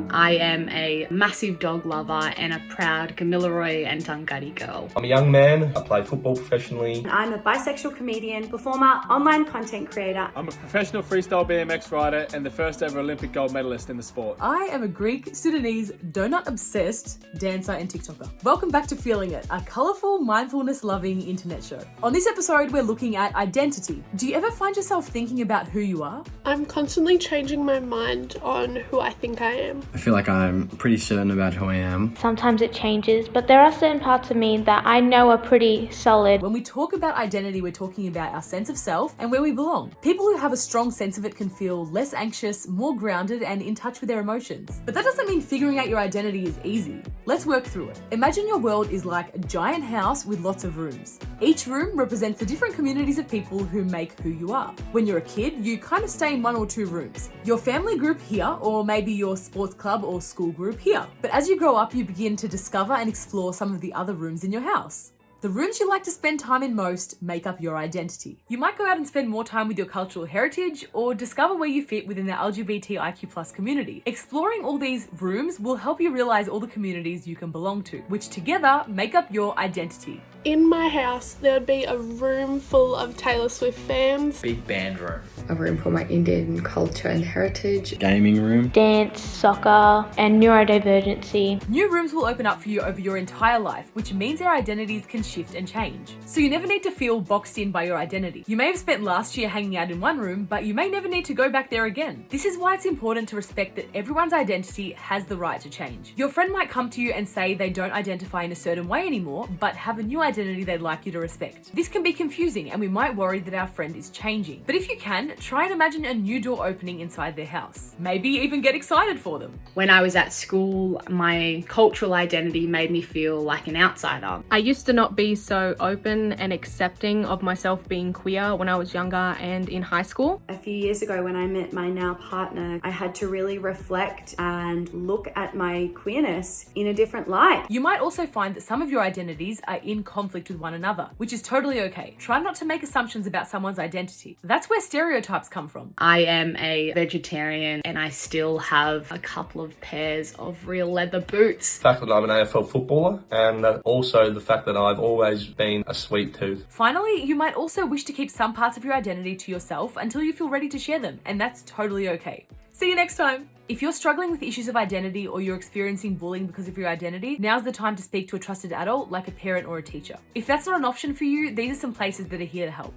I am a massive dog lover and a proud Kamilaroi and Tangari girl. I'm a young man. I play football professionally. I'm a bisexual comedian, performer, online content creator. I'm a professional freestyle BMX rider and the first ever Olympic gold medalist in the sport. I am a Greek, Sudanese, donut-obsessed dancer and TikToker. Welcome back to Feeling It, a colourful, mindfulness-loving internet show. On this episode, we're looking at identity. Do you ever find yourself thinking about who you are? I'm constantly changing my mind on who I think I am. I feel like I'm pretty certain about who I am. Sometimes it changes, but there are certain parts of me that I know are pretty solid. When we talk about identity, we're talking about our sense of self and where we belong. People who have a strong sense of it can feel less anxious, more grounded, and in touch with their emotions. But that doesn't mean figuring out your identity is easy. Let's work through it. Imagine your world is like a giant house with lots of rooms. Each room represents the different communities of people who make who you are. When you're a kid, you kind of stay in one or two rooms. Your family group here, or maybe your sports club or school group here. But as you grow up, you begin to discover and explore some of the other rooms in your house. The rooms you like to spend time in most make up your identity. You might go out and spend more time with your cultural heritage or discover where you fit within the LGBTIQ+ community. Exploring all these rooms will help you realize all the communities you can belong to, which together make up your identity. In my house, there would be a room full of Taylor Swift fans. Big band room. A room for my Indian culture and heritage. Gaming room. Dance, soccer, and neurodivergency. New rooms will open up for you over your entire life, which means our identities can shift and change. So you never need to feel boxed in by your identity. You may have spent last year hanging out in one room, but you may never need to go back there again. This is why it's important to respect that everyone's identity has the right to change. Your friend might come to you and say they don't identify in a certain way anymore, but have a new identity they'd like you to respect. This can be confusing and we might worry that our friend is changing. But if you can, try and imagine a new door opening inside their house. Maybe even get excited for them. When I was at school, my cultural identity made me feel like an outsider. I used to not be so open and accepting of myself being queer when I was younger and in high school. A few years ago when I met my now partner, I had to really reflect and look at my queerness in a different light. You might also find that some of your identities are in conflict with one another, which is totally okay. Try not to make assumptions about someone's identity. That's where stereotypes come from. I am a vegetarian and I still have a couple of pairs of real leather boots. The fact that I'm an AFL footballer and also the fact that I've always been a sweet tooth. Finally, you might also wish to keep some parts of your identity to yourself until you feel ready to share them, and that's totally okay. See you next time. If you're struggling with issues of identity or you're experiencing bullying because of your identity, now's the time to speak to a trusted adult like a parent or a teacher. If that's not an option for you, these are some places that are here to help.